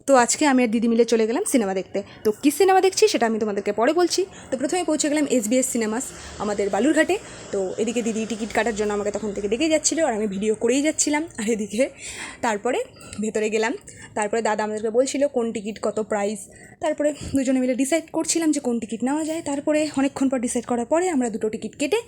তো আজকে আমি আর দিদি মিলে চলে গেলাম সিনেমা দেখতে। তো কী সিনেমা দেখছি সেটা আমি তোমাদেরকে পরে বলছি। তো প্রথমে পৌঁছে গেলাম SBS সিনেমাস আমাদের বালুরঘাটে। তো এদিকে দিদি টিকিট কাটার জন্য আমাকে তখন থেকে ডেকে যাচ্ছিলো আর আমি ভিডিও করেই যাচ্ছিলাম। আর এদিকে তারপরে ভেতরে গেলাম, তারপরে দাদা আমাদেরকে বলছিল কোন টিকিট কত প্রাইস। তারপরে দুজনে মিলে ডিসাইড করছিলাম যে কোন টিকিট নেওয়া যায়। তারপরে অনেকক্ষণ পর ডিসাইড করার পরে আমরা দুটো টিকিট কেটে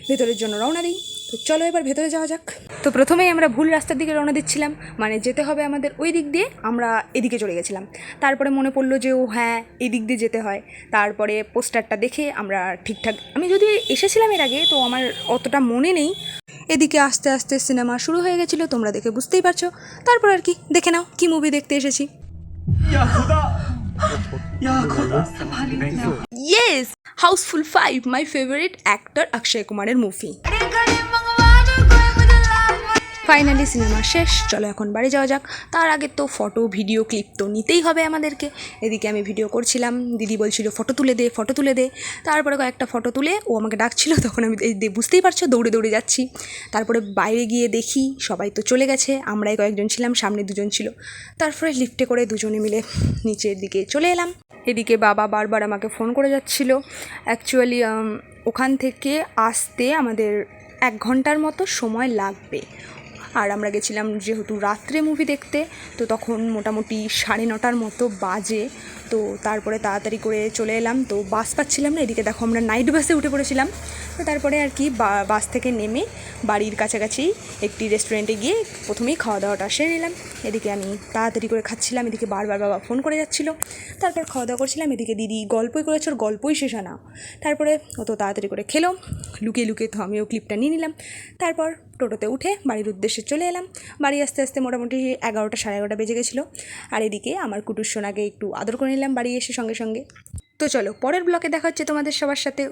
ভেতরের জন্য রওনা দিই। তো চলো এবার ভেতরে যাওয়া যাক। তো প্রথমেই আমরা ভুল রাস্তার দিকে রওনা দিচ্ছিলাম, মানে যেতে হবে আমাদের ওই দিক দিয়ে, আমরা এদিকে চলে গেছিলাম। তারপরে মনে পড়লো যে ও হ্যাঁ এই দিক দিয়ে যেতে হয়। তারপরে পোস্টারটা দেখে আমরা ঠিকঠাক, আমি যদি এসেছিলাম এর আগে তো আমার অতটা মনে নেই। এদিকে আস্তে আস্তে সিনেমা শুরু হয়ে গেছিলো, তোমরা দেখে বুঝতেই পারছো। তারপর আর কি দেখে নাও কী মুভি দেখতে এসেছি। Yes, Housefull 5 my favourite actor Akshay কুমারের মুভি। ফাইনালি সিনেমা শেষ, চলো এখন বাড়ি যাওয়া যাক। তার আগে তো ফটো ভিডিও ক্লিপ তো নিতেই হবে আমাদেরকে। এদিকে আমি ভিডিও করছিলাম, দিদি বলছিল ফটো তুলে দে ফটো তুলে দে। তারপরে কয়েকটা ফটো তুলে ও আমাকে ডাকছিল, তখন আমি বুঝতেই পারছো দৌড়ে দৌড়ে যাচ্ছি। তারপরে বাইরে গিয়ে দেখি সবাই তো চলে গেছে, আমরাই কয়েকজন ছিলাম, সামনে দুজন ছিল। তারপরে লিফটে করে দুজনে মিলে নিচের দিকে চলে এলাম। এদিকে বাবা বারবার আমাকে ফোন করে যাচ্ছিল। অ্যাকচুয়ালি ওখান থেকে আসতে আমাদের 1 ঘন্টার মতো সময় লাগবে। আর আমরা গেছিলাম যেহেতু রাত্রে মুভি দেখতে, তো তখন মোটামুটি 9:30 মতো বাজে। তো তারপরে তাড়াতাড়ি করে চলে এলাম, তো বাস পাচ্ছিলাম না। এদিকে দেখো আমরা নাইট বাসে উঠে পড়েছিলাম। তো তারপরে আর কি বাস থেকে নেমে বাড়ির কাছাকাছি একটি রেস্টুরেন্টে গিয়ে প্রথমেই খাওয়া দাওয়াটা সেরে নিলাম। এদিকে আমি তাড়াতাড়ি করে খাচ্ছিলাম, এদিকে বারবার বাবা ফোন করে যাচ্ছিলো। তারপর খাওয়া দাওয়া করছিলাম, এদিকে দিদি গল্পই করেছে, ওর গল্পই শেষ হয় না। তারপরে ও তো তাড়াতাড়ি করে খেলো, লুকিয়ে লুকিয়ে তো আমিও ক্লিপটা নিয়ে নিলাম। তারপর টোটোতে উঠে বাড়ির উদ্দেশ্যে চলে এলাম। বাড়ি আসতে আসতে মোটামুটি 11টা 11:30 বেজে গেছিলো। আর এদিকে আমার কুটুর সোনাকে একটু আদর করে নিলাম বাড়ি এসে সঙ্গে সঙ্গে। তো চলো পরের ব্লকে দেখা হচ্ছে তোমাদের সবার সাথে।